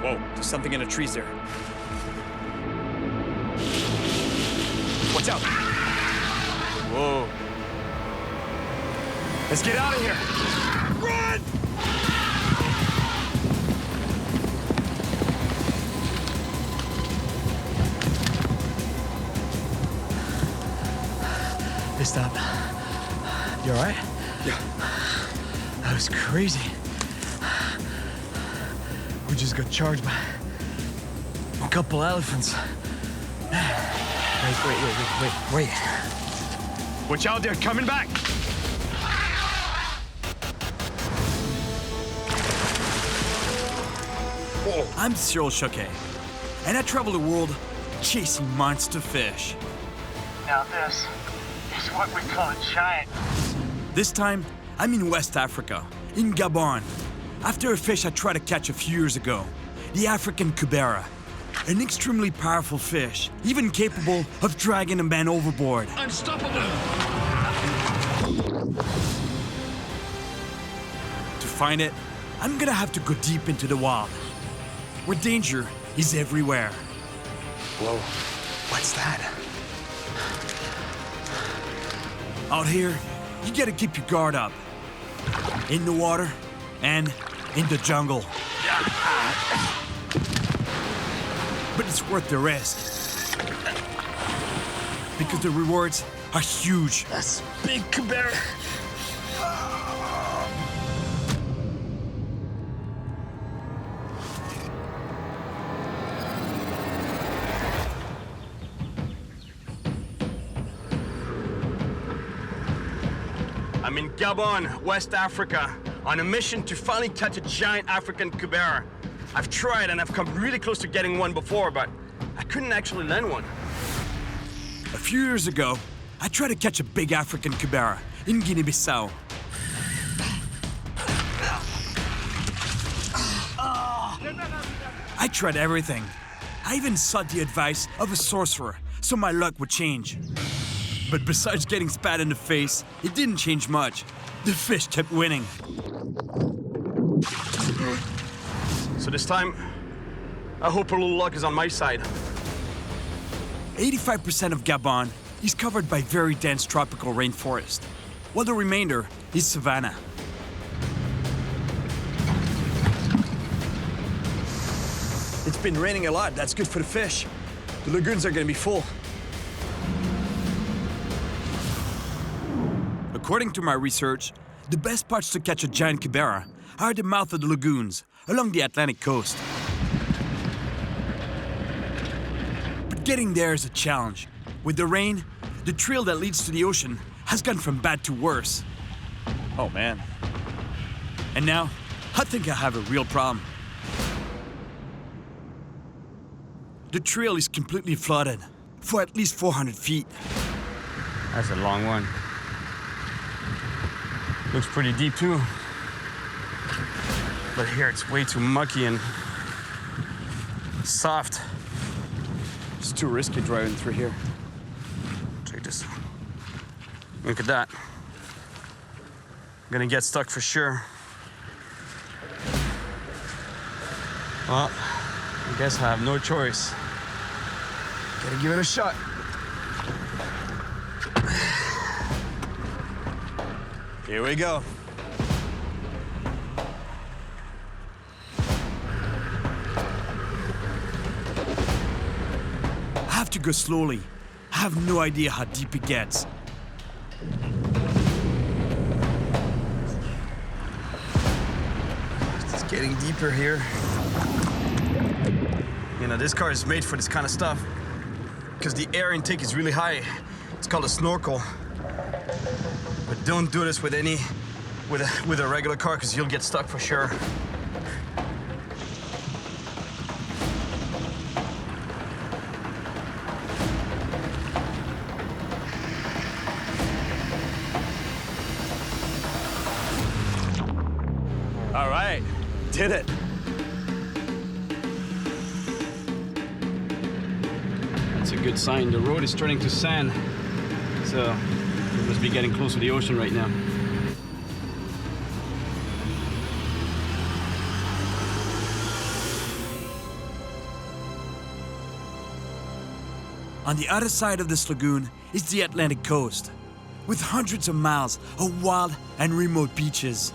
Whoa, there's something in the trees there. Watch out! Whoa. Let's get out of here! Run! Hey, stop. You all right? Yeah. That was crazy. We just got charged by a couple elephants. Wait. Watch out, they're coming back! I'm Cyril Choquet, and I travel the world chasing monster fish. Now this is what we call a giant. This time, I'm in West Africa, in Gabon, after a fish I tried to catch a few years ago, the African Cubera. An extremely powerful fish, even capable of dragging a man overboard. Unstoppable! To find it, I'm gonna have to go deep into the wild, where danger is everywhere. Whoa, what's that? Out here, you gotta keep your guard up. In the water and in the jungle. But it's worth the risk. Because the rewards are huge. That's big Cubera. I'm in Gabon, West Africa, on a mission to finally catch a giant African Cubera. I've tried and I've come really close to getting one before, but I couldn't actually land one. A few years ago, I tried to catch a big African Cubera in Guinea-Bissau. I tried everything. I even sought the advice of a sorcerer, so my luck would change. But besides getting spat in the face, it didn't change much. The fish kept winning. So this time, I hope a little luck is on my side. 85% of Gabon is covered by very dense tropical rainforest, while the remainder is savanna. It's been raining a lot. That's good for the fish. The lagoons are gonna be full. According to my research, the best spots to catch a giant Cubera are at the mouth of the lagoons along the Atlantic coast. But getting there is a challenge. With the rain, the trail that leads to the ocean has gone from bad to worse. Oh, man. And now, I think I have a real problem. The trail is completely flooded for at least 400 feet. That's a long one. Looks pretty deep too. But here it's way too mucky and soft. It's too risky driving through here. Check this. Look at that. I'm gonna get stuck for sure. Well, I guess I have no choice. Gotta give it a shot. Here we go. I have to go slowly. I have no idea how deep it gets. It's getting deeper here. You know, this car is made for this kind of stuff because the air intake is really high. It's called a snorkel. But don't do this with a regular car because you'll get stuck for sure. All right, did it. That's a good sign. The road is turning to sand, so we must be getting close to the ocean right now. On the other side of this lagoon is the Atlantic coast, with hundreds of miles of wild and remote beaches.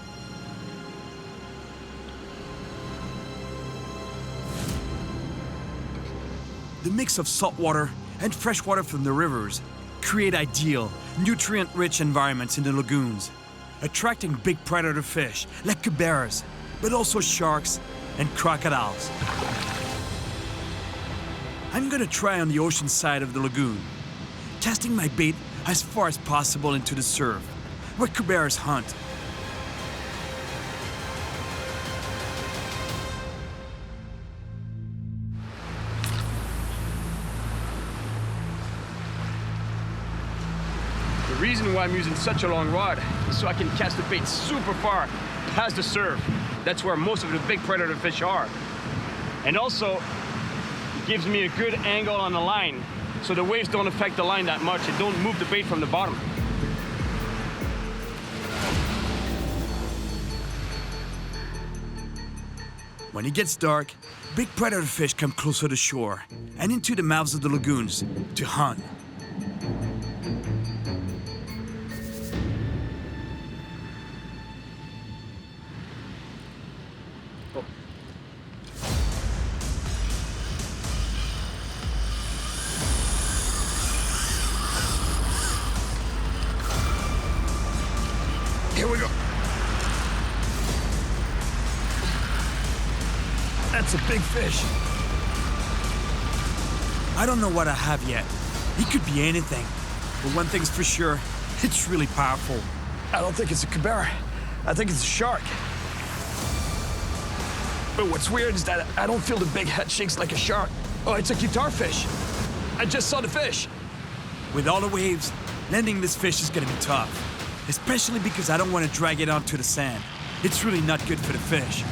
The mix of saltwater and freshwater from the rivers create ideal, nutrient-rich environments in the lagoons, attracting big predator fish like cuberas, but also sharks and crocodiles. I'm gonna try on the ocean side of the lagoon, casting my bait as far as possible into the surf, where cuberas hunt. The reason why I'm using such a long rod is so I can cast the bait super far past the surf. That's where most of the big predator fish are. And also, it gives me a good angle on the line, so the waves don't affect the line that much. It don't move the bait from the bottom. When it gets dark, big predator fish come closer to shore and into the mouths of the lagoons to hunt. Here we go. That's a big fish. I don't know what I have yet. It could be anything. But one thing's for sure, it's really powerful. I don't think it's a cubera. I think it's a shark. But what's weird is that I don't feel the big head shakes like a shark. Oh, it's a guitar fish. I just saw the fish. With all the waves, landing this fish is gonna be tough. Especially because I don't want to drag it onto the sand. It's really not good for the fish.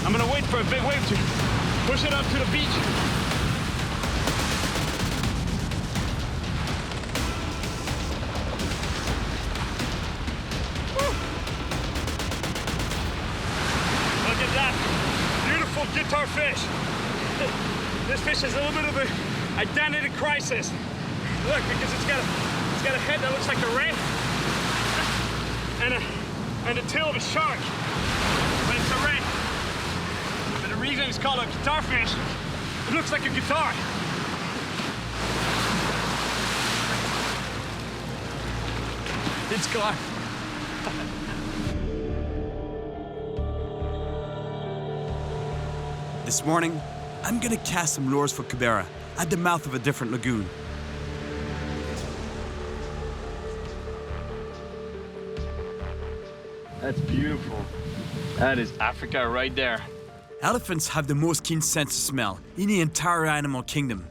I'm gonna wait for a big wave to push it up to the beach. Woo. Look at that beautiful guitar fish. This fish has a little bit of an identity crisis. Look, because it's got a head that looks like a ray and the tail of a shark. But it's a ray. But the reason it's called a guitar fish, it looks like a guitar. It's gone. This morning, I'm gonna cast some lures for cubera at the mouth of a different lagoon. That's beautiful. That is Africa right there. Elephants have the most keen sense of smell in the entire animal kingdom.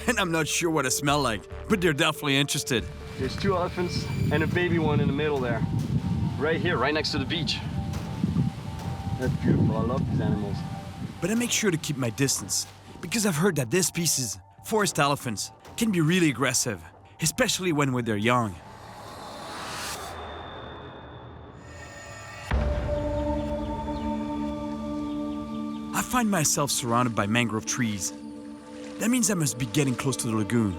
And I'm not sure what I smell like, but they're definitely interested. There's 2 elephants and a baby one in the middle there. Right here, right next to the beach. That's beautiful. I love these animals. But I make sure to keep my distance, because I've heard that this species, forest elephants, can be really aggressive, especially when they're young. I find myself surrounded by mangrove trees. That means I must be getting close to the lagoon.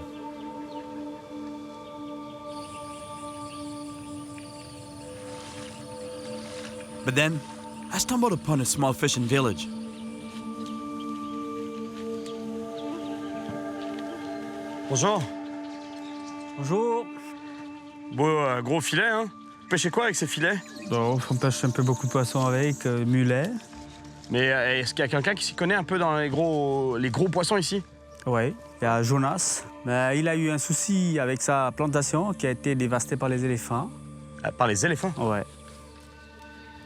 But then, I stumbled upon a small fishing village. Bonjour. Bonjour. Beau gros filet, hein? Pêchez quoi avec ces filets? Bon, on pêche un peu beaucoup de poissons avec, mulet. Mais est-ce qu'il y a quelqu'un qui s'y connaît un peu dans les gros poissons ici? Oui, il y a Jonas. Mais il a eu un souci avec sa plantation qui a été dévastée par les éléphants. Par les éléphants? Ouais.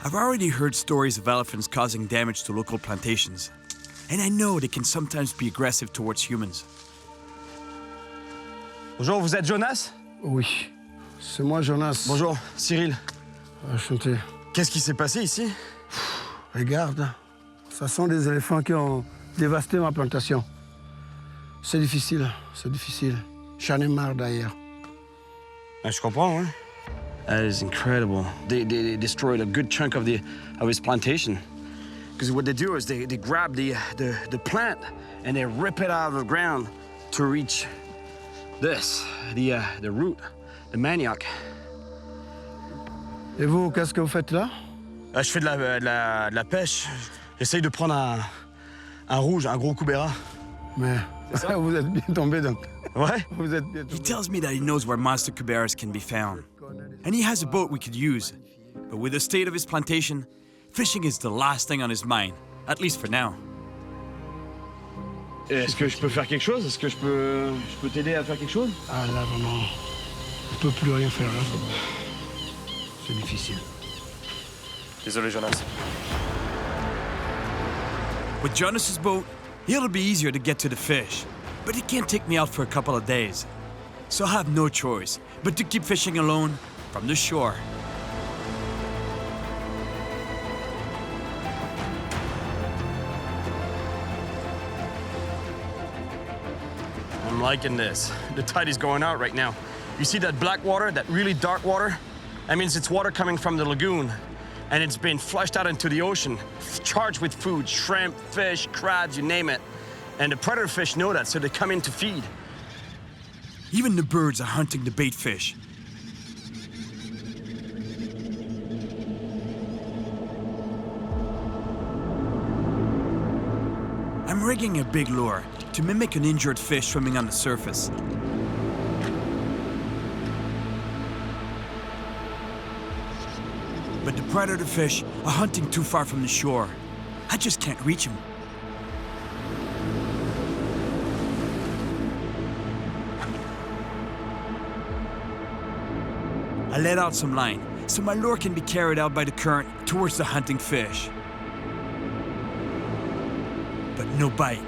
I've already heard stories of elephants causing damage to local plantations. And I know they can sometimes be aggressive towards humans. Bonjour, vous êtes Jonas? Oui, c'est moi Jonas. Bonjour, Cyril. Enchanté. Qu'est-ce qui s'est passé ici? Regarde, ce sont des éléphants qui ont dévasté ma plantation. C'est difficile, c'est difficile. J'en ai marre d'ailleurs. Je comprends, hein? That is incredible. They destroyed a good chunk of his plantation. Because what they do is they grab the plant and they rip it out of the ground to reach this, the root, the manioc. Et vous, qu'est-ce que vous faites là? Je fais de la pêche. J'essaye de prendre un rouge, un gros Cubera. Mais vous êtes bien tombé donc. Ouais. Vous êtes bien He tombé. tells me that he knows where monster cuberas can be found. And he has a boat we could use. But with the state of his plantation, fishing is the last thing on his mind, at least for now. Est-ce que je peux faire quelque chose? Est-ce que je peux t'aider à faire quelque chose? Ah là vraiment, on ne peut plus rien faire là. C'est difficile. Désolé, Jonas. With Jonas's boat, it'll be easier to get to the fish. But he can't take me out for a couple of days. So I have no choice but to keep fishing alone from the shore. I'm liking this. The tide is going out right now. You see that black water, that really dark water? That means it's water coming from the lagoon, and it's been flushed out into the ocean, charged with food, shrimp, fish, crabs, you name it. And the predator fish know that, so they come in to feed. Even the birds are hunting the bait fish. I'm rigging a big lure to mimic an injured fish swimming on the surface. But the predator fish are hunting too far from the shore. I just can't reach them. I let out some line, so my lure can be carried out by the current towards the hunting fish. But no bite.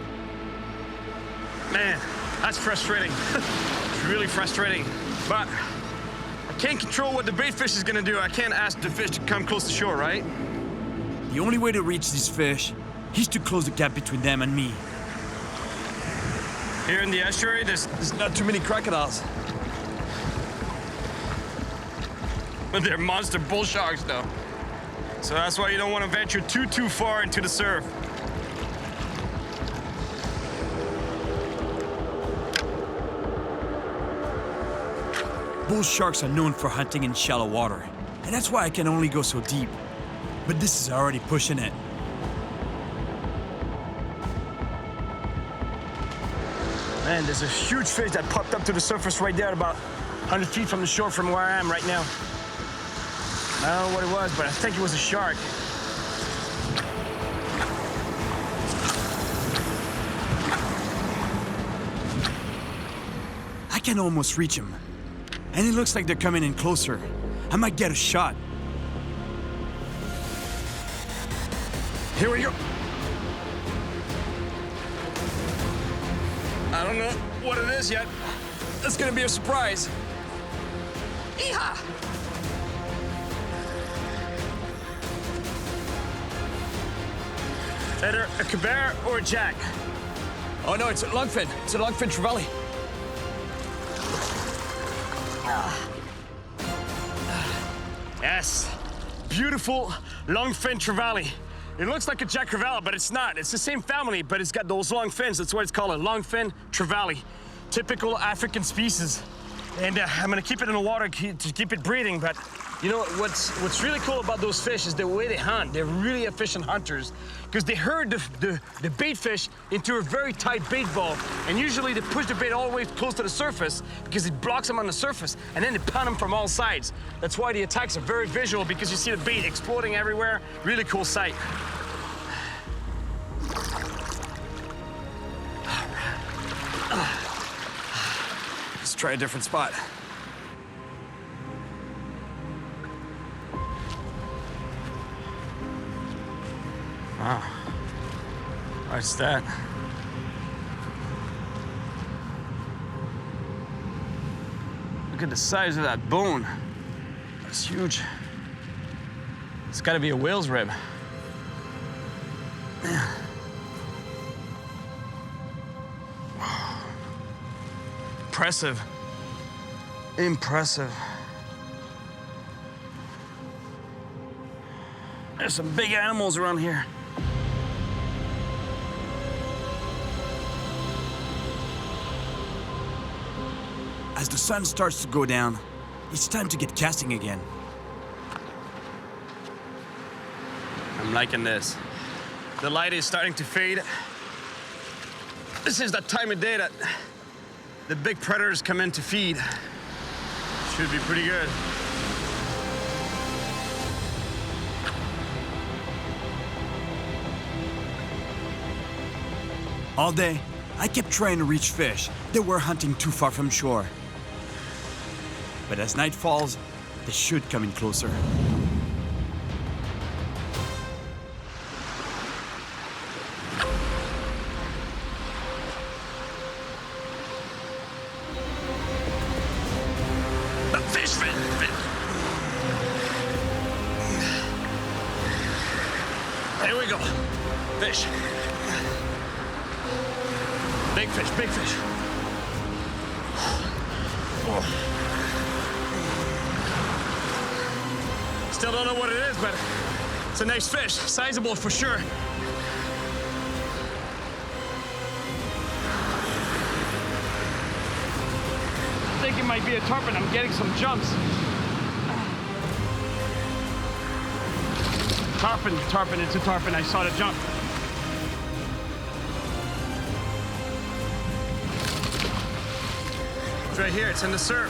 Man, that's frustrating. It's really frustrating. But I can't control what the bait fish is gonna do. I can't ask the fish to come close to shore, right? The only way to reach these fish is to close the gap between them and me. Here in the estuary, there's Not too many crocodiles. But they're monster bull sharks, though. So that's why you don't want to venture too far into the surf. Bull sharks are known for hunting in shallow water, and that's why I can only go so deep. But this is already pushing it. Man, there's a huge fish that popped up to the surface right there, about 100 feet from the shore from where I am right now. I don't know what it was, but I think it was a shark. I can almost reach them. And it looks like they're coming in closer. I might get a shot. Here we go. I don't know what it is yet. It's gonna be a surprise. Yeehaw! Either a Cubera or a jack. Oh no, it's a lungfin. It's a lungfin trevally. Yes, beautiful longfin trevally. It looks like a jack crevalle, but it's not. It's the same family, but it's got those long fins. That's why it's called a longfin trevally. Typical African species. And I'm gonna keep it in the water to keep it breathing, but you know, what's really cool about those fish is the way they hunt. They're really efficient hunters because they herd the bait fish into a very tight bait ball, and usually they push the bait all the way close to the surface because it blocks them on the surface, and then they pound them from all sides. That's why the attacks are very visual, because you see the bait exploding everywhere. Really cool sight. Let's try a different spot. Wow. What's that? Look at the size of that bone. That's huge. It's gotta be a whale's rib. Man. Wow. Impressive. Impressive. There's some big animals around here. As the sun starts to go down, it's time to get casting again. I'm liking this. The light is starting to fade. This is that time of day that the big predators come in to feed. Should be pretty good. All day, I kept trying to reach fish that were hunting too far from shore. But as night falls, they should come in closer. Fish, fish, fish. Here we go. Fish. Big fish, big fish. Oh. Still don't know what it is, but it's a nice fish. Sizable for sure. I think it might be a tarpon. I'm getting some jumps. Tarpon, it's a tarpon. I saw the jump. It's right here, it's in the surf.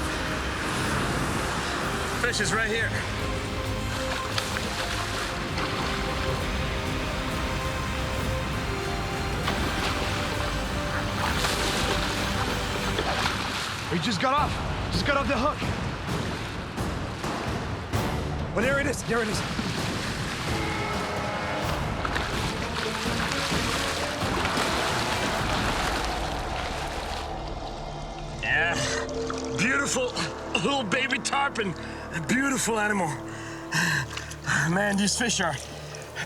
Fish is right here. We just got off. Just got off the hook. Well, there it is. There it is. Yeah. Beautiful little baby tarpon. A beautiful animal. Man, these fish are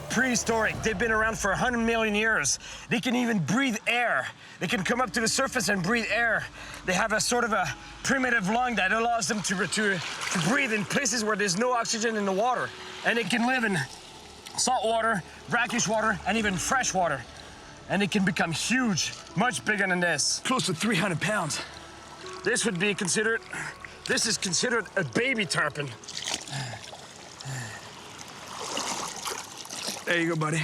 prehistoric. They've been around for 100 million years. They can even breathe air. They can come up to the surface and breathe air. They have a sort of a primitive lung that allows them to breathe in places where there's no oxygen in the water. And they can live in salt water, brackish water, and even fresh water. And they can become huge, much bigger than this. Close to 300 pounds. This is considered a baby tarpon. There you go, buddy.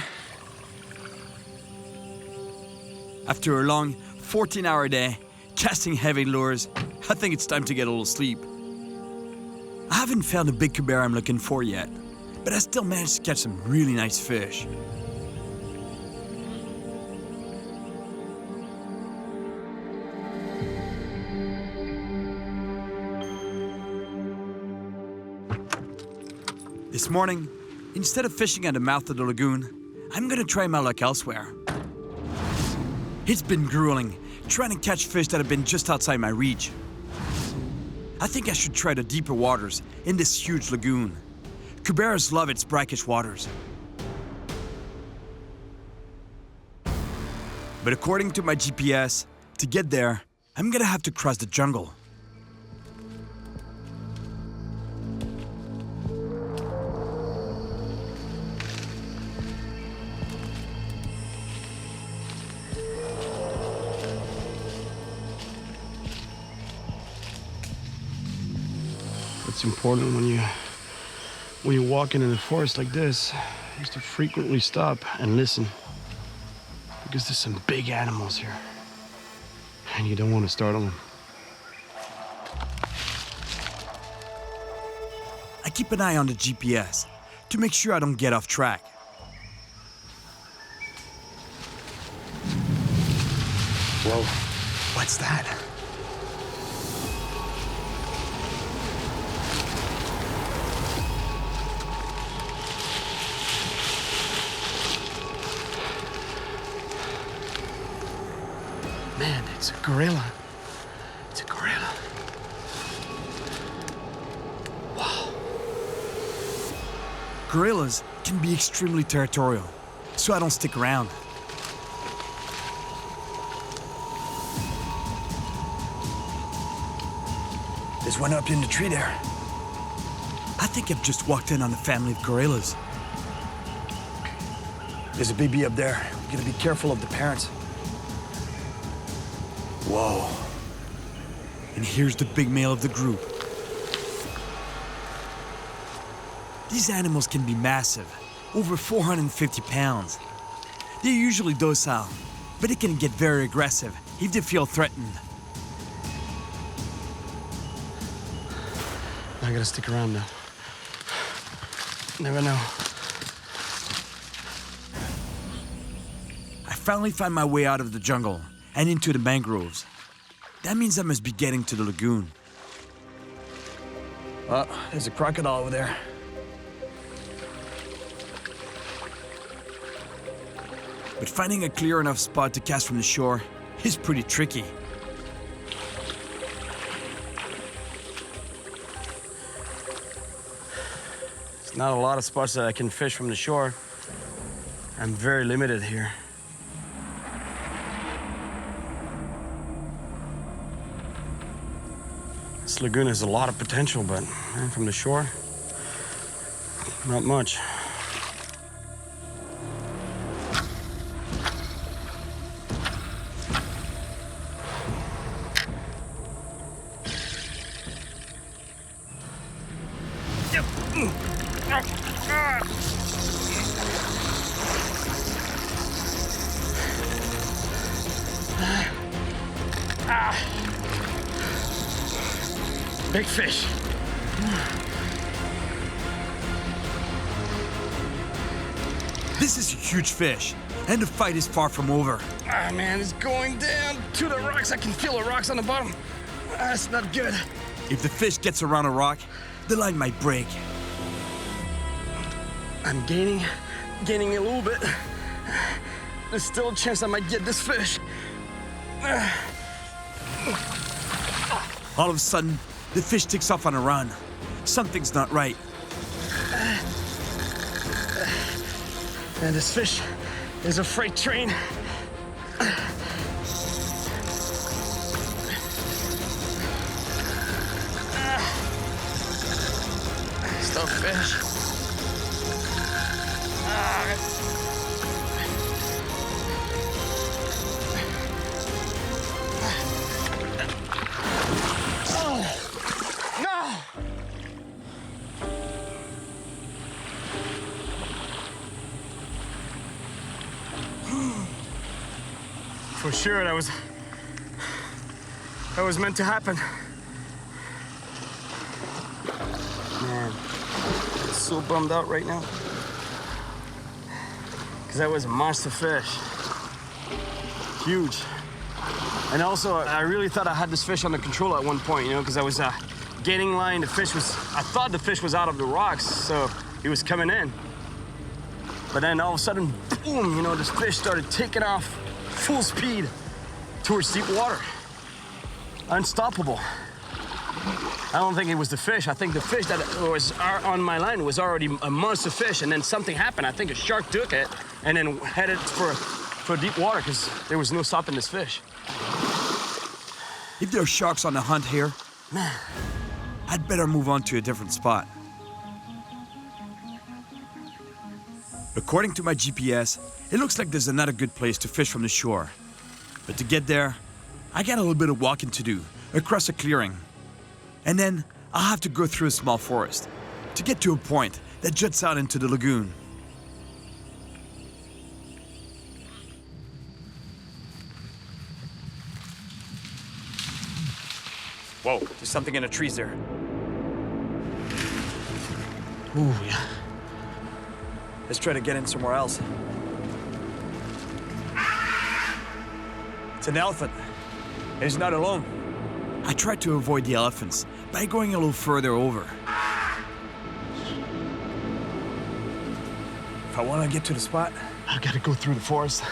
After a long 14-hour day, casting heavy lures, I think it's time to get a little sleep. I haven't found the big Cubera I'm looking for yet, but I still managed to catch some really nice fish. This morning, instead of fishing at the mouth of the lagoon, I'm gonna try my luck elsewhere. It's been grueling, trying to catch fish that have been just outside my reach. I think I should try the deeper waters in this huge lagoon. Cuberas love its brackish waters. But according to my GPS, to get there, I'm gonna have to cross the jungle. It's important when you're walking in the forest like this, is to frequently stop and listen, because there's some big animals here, and you don't want to startle them. I keep an eye on the GPS to make sure I don't get off track. Whoa, what's that? Man, it's a gorilla. It's a gorilla. Wow. Gorillas can be extremely territorial, so I don't stick around. There's one up in the tree there. I think I've just walked in on a family of gorillas. There's a baby up there. We gotta be careful of the parents. Whoa. And here's the big male of the group. These animals can be massive, over 450 pounds. They're usually docile, but they can get very aggressive if they feel threatened. I gotta stick around now. Never know. I finally find my way out of the jungle and into the mangroves. That means I must be getting to the lagoon. Oh, there's a crocodile over there. But finding a clear enough spot to cast from the shore is pretty tricky. There's not a lot of spots that I can fish from the shore. I'm very limited here. This lagoon has a lot of potential, but man, from the shore, not much. Big fish. This is a huge fish, and the fight is far from over. Ah, man, it's going down to the rocks. I can feel the rocks on the bottom. That's not good. If the fish gets around a rock, the line might break. I'm gaining a little bit. There's still a chance I might get this fish. All of a sudden, the fish takes off on a run. Something's not right. And this fish is a freight train. Still fish. For sure, that was meant to happen. Man, I'm so bummed out right now. Because that was a monster fish. Huge. And also, I really thought I had this fish under control at one point, you know, because I was gaining line. I thought the fish was out of the rocks, so he was coming in. But then all of a sudden, boom, you know, this fish started taking off full speed towards deep water. Unstoppable. I don't think it was the fish. I think the fish that was on my line was already a monster fish, and then something happened. I think a shark took it and then headed for deep water because there was no stopping this fish. If there are sharks on the hunt here, Man, I'd better move on to a different spot. According to my GPS, it looks like there's another good place to fish from the shore. But to get there, I got a little bit of walking to do across a clearing. And then I'll have to go through a small forest to get to a point that juts out into the lagoon. Whoa, there's something in the trees there. ooh, yeah. Let's try to get in somewhere else. It's an elephant. He's not alone. I tried to avoid the elephants by going a little further over. If I want to get to the spot, I gotta go through the forest.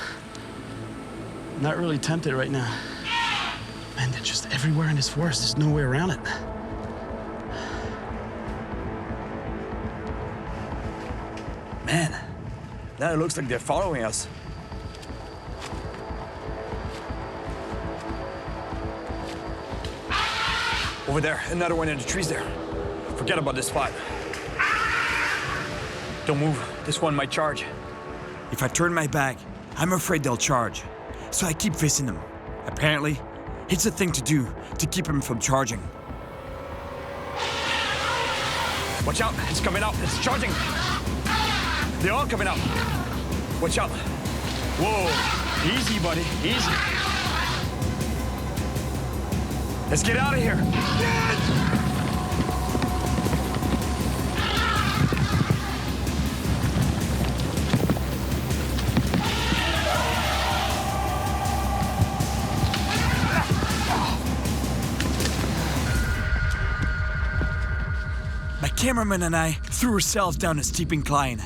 I'm not really tempted right now. Man, they're just everywhere in this forest. There's no way around it. man, now it looks like they're following us. Over there, another one in the trees there. Forget about this spot. Don't move. This one might charge. If I turn my back, I'm afraid they'll charge. So I keep facing them. Apparently, it's a thing to do to keep him from charging. Watch out, it's coming out, it's charging. They're all coming out. Watch out. Whoa, easy, buddy, easy. Let's get out of here. My cameraman and I threw ourselves down a steep incline.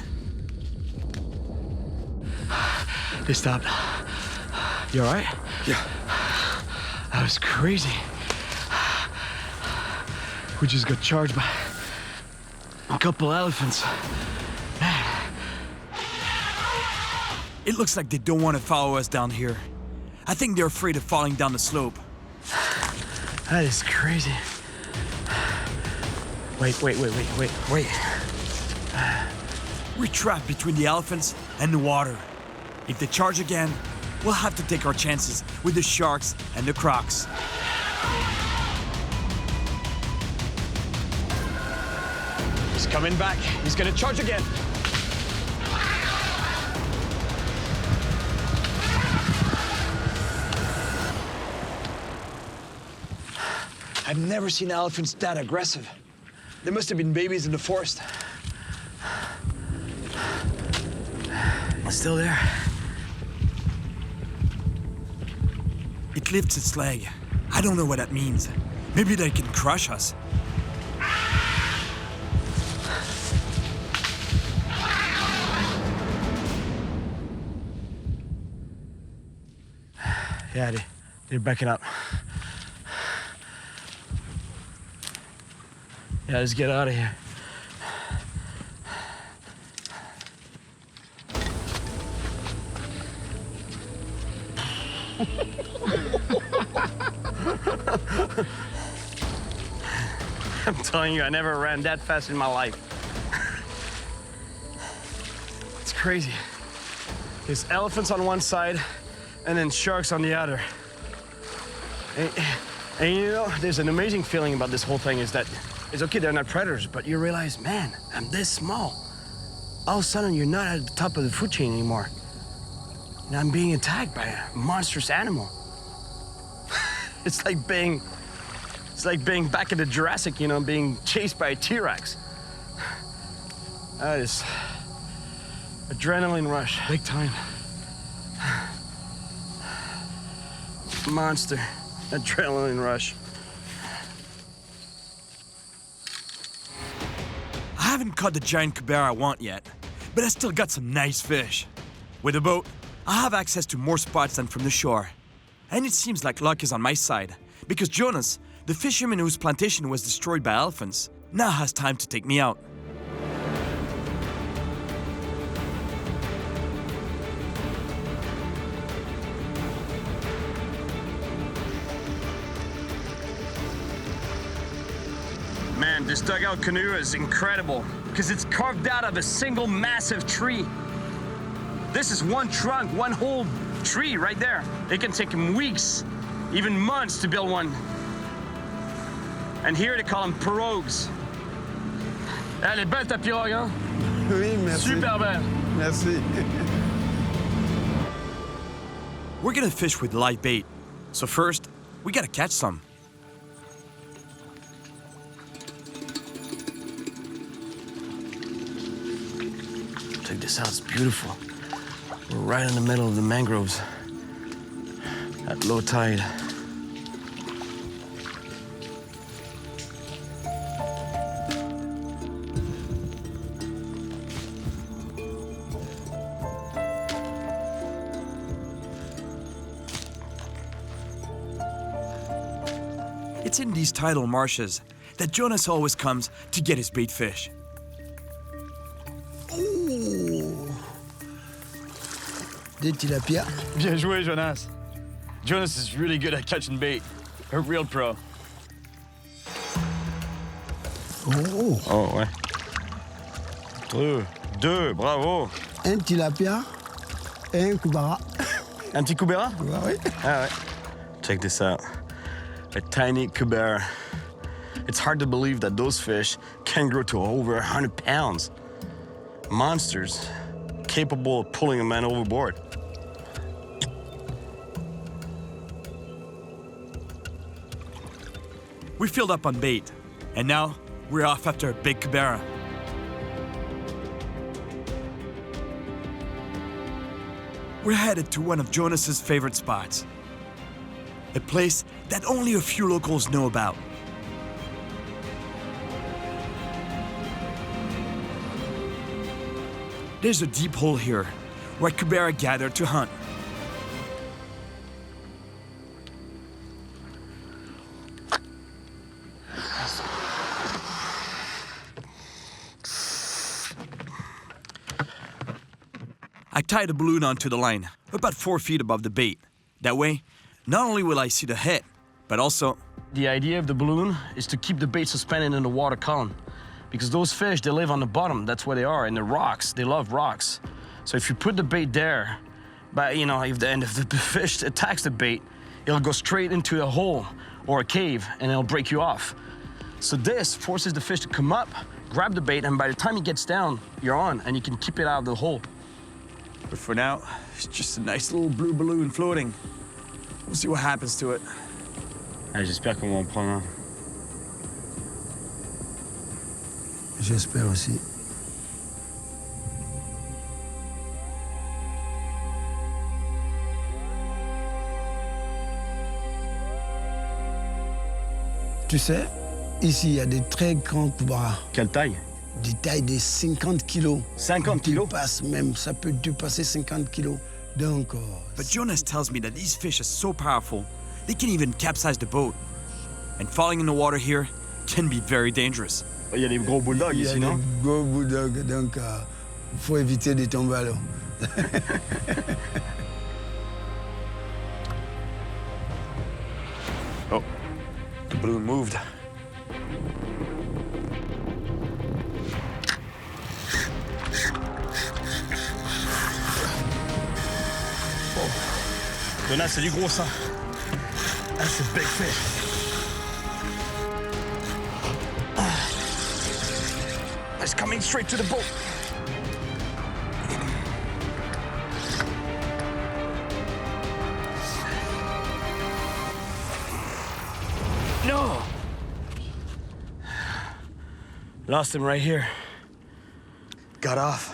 They stopped. You all right? Yeah. That was crazy. We just got charged by a couple elephants. It looks like they don't want to follow us down here. I think they're afraid of falling down the slope. That is crazy. Wait. We're trapped between the elephants and the water. If they charge again, we'll have to take our chances with the sharks and the crocs. He's coming back. He's gonna charge again. I've never seen elephants that aggressive. There must have been babies in the forest. It's still there. It lifts its leg. I don't know what that means. Maybe they can crush us. Yeah, they're backing up. Yeah, let's get out of here. I'm telling you, I never ran that fast in my life. It's crazy. There's elephants on one side and then sharks on the other. And you know, there's an amazing feeling about this whole thing is that it's okay, they're not predators, but you realize, man, I'm this small. All of a sudden, you're not at the top of the food chain anymore. And I'm being attacked by a monstrous animal. It's like being back in the Jurassic, you know, being chased by a T-Rex. That is adrenaline rush. Big time. Monster adrenaline rush. I haven't caught the giant cubera I want yet, but I still got some nice fish. With a boat, I have access to more spots than from the shore. And it seems like luck is on my side, because Jonas, the fisherman whose plantation was destroyed by elephants, now has time to take me out. Man, this dugout canoe is incredible because it's carved out of a single massive tree. This is one trunk, one whole tree right there. It can take them weeks, even months to build one. And here they call them pirogues. Elle est belle ta pirogue, hein? Oui, merci. Super belle. Merci. We're gonna fish with live bait. So first, we gotta catch some. Check this out, it's beautiful. We're right in the middle of the mangroves at low tide. It's in these tidal marshes that Jonas always comes to get his bait fish. Des tilapia. Bien joué, Jonas. Jonas is really good at catching bait. A real pro. Oh. Oh, ouais. Deux, bravo. Un tilapia et un cubera. Un petit Cubera? Oui. Ah ouais. Check this out. A tiny Cubera. It's hard to believe that those fish can grow to over 100 pounds. Monsters capable of pulling a man overboard. We filled up on bait, and now we're off after a big Cubera. We're headed to one of Jonas's favorite spots, a place that only a few locals know about. There's a deep hole here where Cubera gather to hunt. I tied a balloon onto the line, about 4 feet above the bait. That way, not only will I see the head, but also... The idea of the balloon is to keep the bait suspended in the water column. Because those fish, they live on the bottom, that's where they are, in the rocks. They love rocks. So if you put the bait there, but if the fish attacks the bait, it'll go straight into a hole or a cave and it'll break you off. So this forces the fish to come up, grab the bait, and by the time it gets down, you're on and you can keep it out of the hole. But for now, it's just a nice little blue balloon floating. We'll see what happens to it. J'espère qu'on va en prendre un. J'espère aussi. Tu sais, ici, il y a des très grands Cubera. Quelle taille? Des tailles de 50 kilos. 50 kilos? Ça peut dépasser 50 kilos. Donc... But Jonas tells me that these fish are so powerful, they can even capsize the boat. And falling in the water here can be very dangerous. Il y a des gros bulldogs ici, non? Des gros bulldogs, donc faut éviter de tomber à l'eau. Oh, the balloon moved. Jonas, c'est du gros ça. That's a big fish. It's coming straight to the boat. No! Lost him right here. Got off.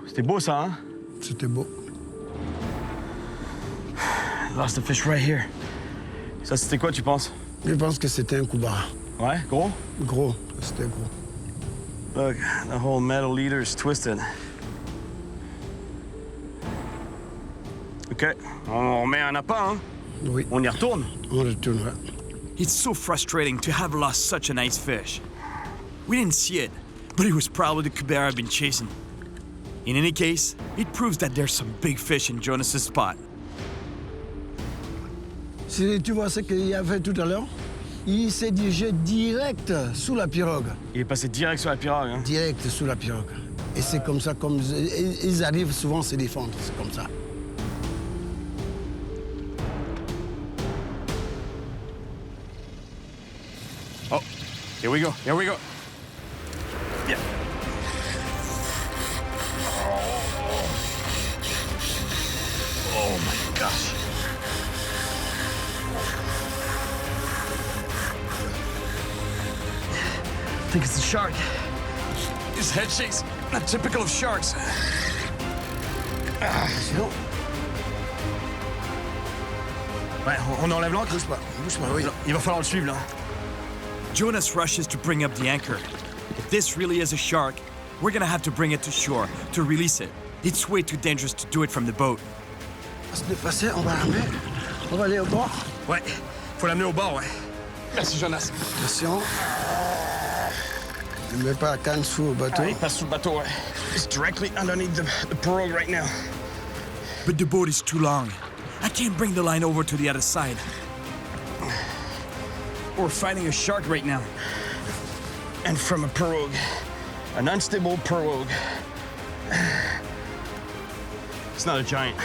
C'était beau ça, hein? C'était beau. Lost the fish right here. Ça, c'était quoi, tu penses? Je pense que c'était un Cubera. Ouais, gros? Gros, c'était gros. Look, the whole metal leader is twisted. OK, on remet un appât, hein? Oui. On y retourne. On retournera. It's so frustrating to have lost such a nice fish. We didn't see it, but it was probably the Cubera I've been chasing. In any case, it proves that there's some big fish in Jonas's spot. Si tu vois ce qu'il a fait tout à l'heure, il s'est dirigé direct sous la pirogue. Il est passé direct sur la pirogue, hein? Direct sous la pirogue. Et c'est comme ça, comme ils arrivent souvent à se défendre, c'est comme ça. Oh, here we go, here we go. Yeah. Oh my gosh. I think it's a shark. His head shakes, not typical of sharks. Sinon, Ouais, on enlève l'ancre. bouge pas, oui. Il va falloir le suivre, là. Jonas rushes to bring up the anchor. If this really is a shark, we're gonna have to bring it to shore to release it. It's way too dangerous to do it from the boat. On va se déplacer, on va ramener. On va aller au bord. Ouais, faut l'amener au bord, ouais. Merci, Jonas. Attention. Ne mets pas la canne sous le bateau. Ah, il passe sous le bateau, ouais. It's directly underneath the pirogue right now. But the boat is too long. I can't bring the line over to the other side. We're fighting a shark right now. And from a pirogue. An unstable pirogue. It's not a giant.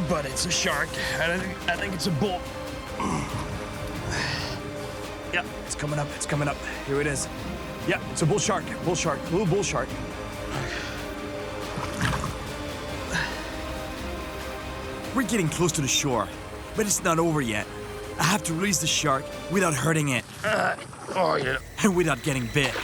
but it's a shark. I think it's a bull. Yeah, it's coming up. It's coming up. Here it is. Yeah, it's a bull shark. Bull shark. Little bull shark. We're getting close to the shore, but it's not over yet. I have to release the shark without hurting it. Oh, yeah. And without getting bit.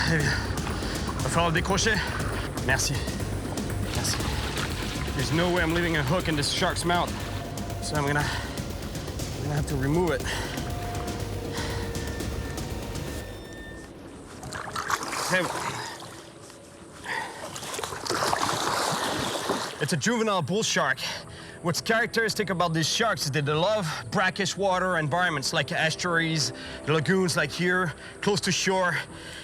Il va falloir le décrocher. Merci. Merci. There's no way I'm leaving a hook in this shark's mouth. So I'm gonna have to remove it. Hey. It's a juvenile bull shark. What's characteristic about these sharks is that they love brackish water environments like estuaries, lagoons like here, close to shore,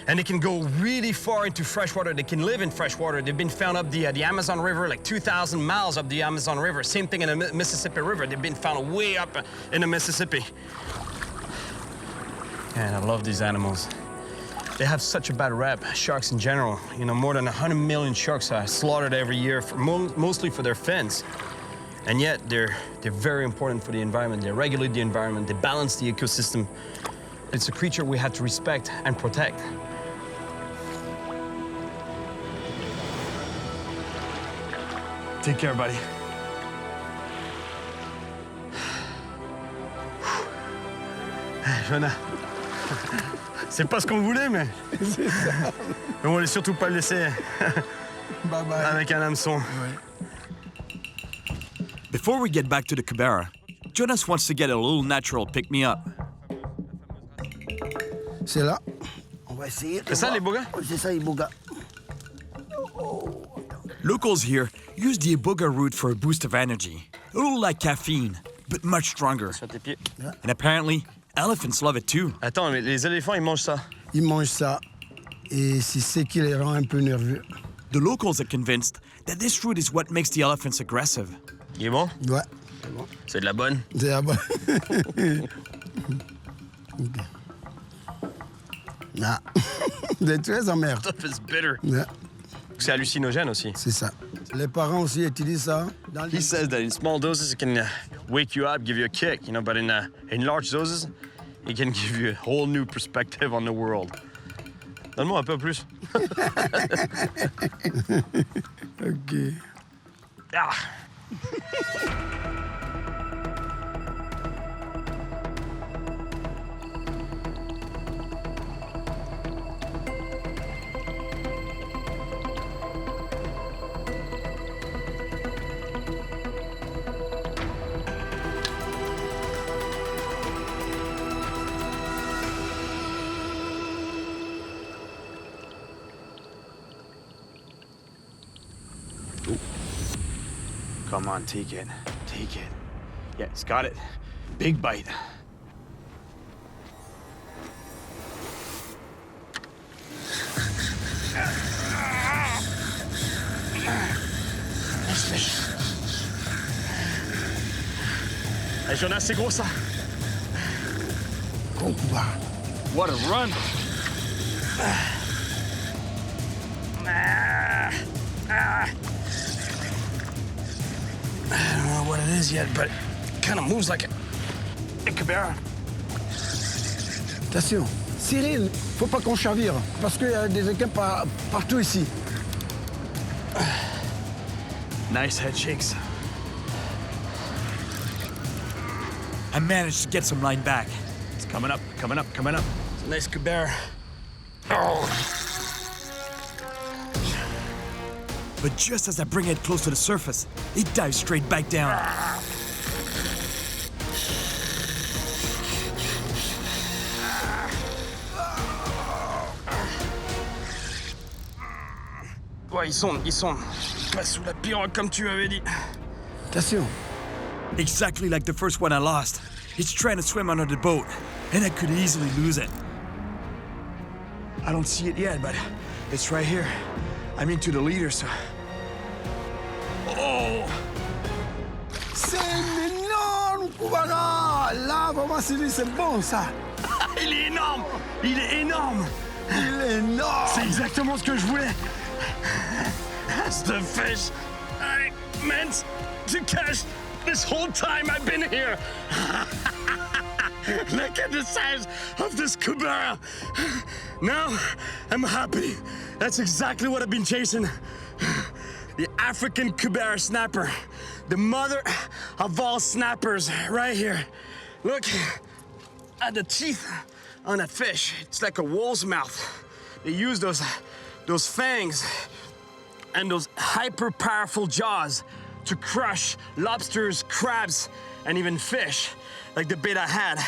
and they can go really far into freshwater. They can live in freshwater. They've been found up the Amazon River, like 2,000 miles up the Amazon River. Same thing in the Mississippi River. They've been found way up in the Mississippi. And I love these animals. They have such a bad rep, sharks in general. You know, more than 100 million sharks are slaughtered every year, mostly for their fins. And yet, they're very important for the environment. They regulate the environment. They balance the ecosystem. It's a creature we have to respect and protect. Take care, buddy. Jonah, c'est pas ce qu'on voulait, mais... C'est ça. Mais on voulait surtout pas le laisser Bye bye. avec un hameçon. Ouais. Before we get back to the Cubera, Jonas wants to get a little natural pick-me-up. C'est là. On va essayer. C'est ça, les bogas? C'est ça, les bogas. Locals here use the iboga root for a boost of energy, a little like caffeine, but much stronger. Sur tes pieds. And apparently, elephants love it too. Attends, mais les éléphants, ils mangent ça. Ils mangent ça et c'est ce qui les rend un peu nerveux. The locals are convinced that this root is what makes the elephants aggressive. Il est bon? Ouais. C'est de la bonne? C'est là-bas. Ah. C'est très amer. Stuff is bitter. Ouais, C'est hallucinogène aussi. c'est ça. Les parents aussi utilisent ça. Dans He says that in small doses it can wake you up, give you a kick, you know, but in large doses, it can give you a whole new perspective on the world. Donne-moi un peu plus. OK. Ah. Come on, take it. Take it. Yeah, it's got it. Big bite. Nice fish. Hey, Jonas, c'est gros ça. Gros pouvoir. What a run. I don't know what it is yet, but it kind of moves like a Cubera. Attention. Cyril, faut pas qu'on chavire, parce qu'il y a des équipes partout ici. Nice head shakes. I managed to get some line back. It's coming up, coming up, coming up. It's a nice Cubera. Oh. But just as I bring it close to the surface, it dives straight back down. Ouais, ils sont pas sous la pirogue comme tu avais dit. Attention. Exactly like the first one I lost. It's trying to swim under the boat, and I could easily lose it. I don't see it yet, but it's right here. I'm into the leader, so... Oh! Ah là, vraiment, c'est bon ça. Il est énorme! Il est énorme! Il est énorme. C'est exactement ce que je voulais! That's the fish I meant to catch this whole time I've been here! Look at the size of this Cubera! Now, I'm happy. That's exactly what I've been chasing. The African Cubera snapper. The mother of all snappers, right here. Look at the teeth on that fish. It's like a wolf's mouth. They use those fangs and those hyper-powerful jaws to crush lobsters, crabs, and even fish, like the bait I had.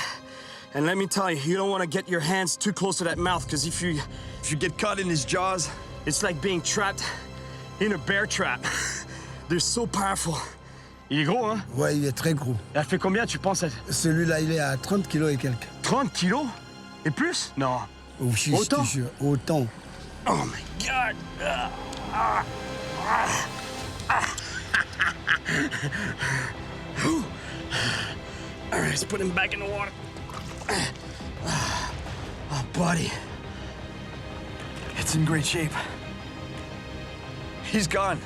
And let me tell you, you don't want to get your hands too close to that mouth, because if you get caught in his jaws, it's like being trapped in a bear trap. They're so powerful. Il est gros, hein? Ouais, il est très gros. Elle fait combien, tu penses? Celui-là, il est à 30 kilos et quelques. 30 kilos? Et plus? Non. Oh, je te Autant? jure, autant. Oh my God. All right, let's put him back in the water. Oh, buddy. It's in great shape. He's gone.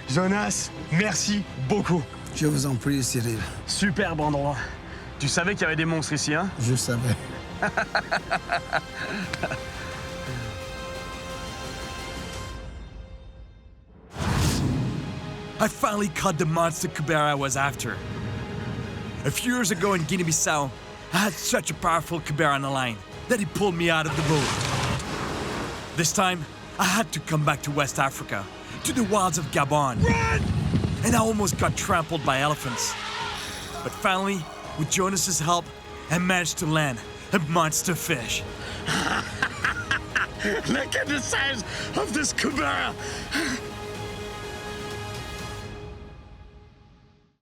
Jonas, merci beaucoup. Je vous en prie, Cyril. Superbe endroit. Tu savais qu'il y avait des monstres ici, hein? Je savais. I finally caught the monster Cubera I was after. A few years ago in Guinea-Bissau, I had such a powerful Cubera on the line that he pulled me out of the boat. This time, I had to come back to West Africa, to the wilds of Gabon. Run! And I almost got trampled by elephants. But finally, with Jonas's help, I managed to land a monster fish. Look at the size of this Cubera.